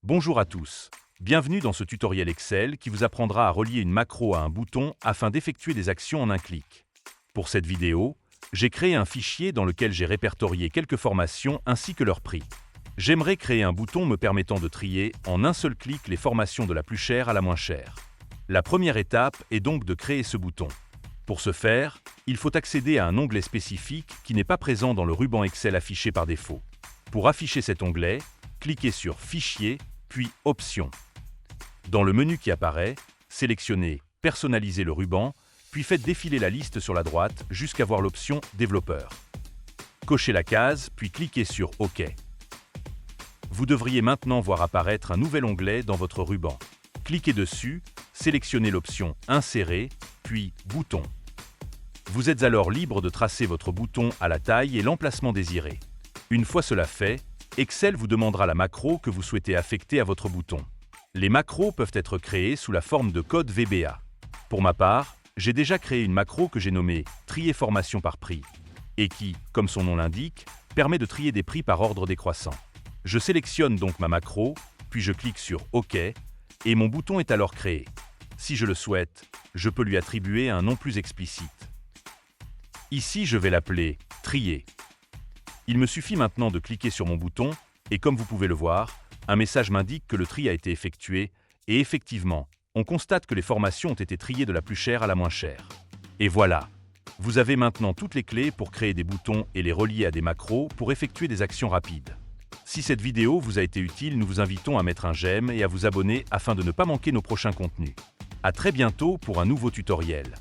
Bonjour à tous. Bienvenue dans ce tutoriel Excel qui vous apprendra à relier une macro à un bouton afin d'effectuer des actions en un clic. Pour cette vidéo, j'ai créé un fichier dans lequel j'ai répertorié quelques formations ainsi que leur prix. J'aimerais créer un bouton me permettant de trier en un seul clic les formations de la plus chère à la moins chère. La première étape est donc de créer ce bouton. Pour ce faire, il faut accéder à un onglet spécifique qui n'est pas présent dans le ruban Excel affiché par défaut. Pour afficher cet onglet, cliquez sur Fichier, puis Options. Dans le menu qui apparaît, sélectionnez Personnaliser le ruban, puis faites défiler la liste sur la droite jusqu'à voir l'option Développeur. Cochez la case, puis cliquez sur OK. Vous devriez maintenant voir apparaître un nouvel onglet dans votre ruban. Cliquez dessus, sélectionnez l'option Insérer, puis Bouton. Vous êtes alors libre de tracer votre bouton à la taille et l'emplacement désiré. Une fois cela fait, Excel vous demandera la macro que vous souhaitez affecter à votre bouton. Les macros peuvent être créées sous la forme de code VBA. Pour ma part, j'ai déjà créé une macro que j'ai nommée « Trier formation par prix » et qui, comme son nom l'indique, permet de trier des prix par ordre décroissant. Je sélectionne donc ma macro, puis je clique sur OK et mon bouton est alors créé. Si je le souhaite, je peux lui attribuer un nom plus explicite. Ici, je vais l'appeler « Trier ». Il me suffit maintenant de cliquer sur mon bouton et comme vous pouvez le voir, un message m'indique que le tri a été effectué et effectivement, on constate que les formations ont été triées de la plus chère à la moins chère. Et voilà, vous avez maintenant toutes les clés pour créer des boutons et les relier à des macros pour effectuer des actions rapides. Si cette vidéo vous a été utile, nous vous invitons à mettre un j'aime et à vous abonner afin de ne pas manquer nos prochains contenus. À très bientôt pour un nouveau tutoriel.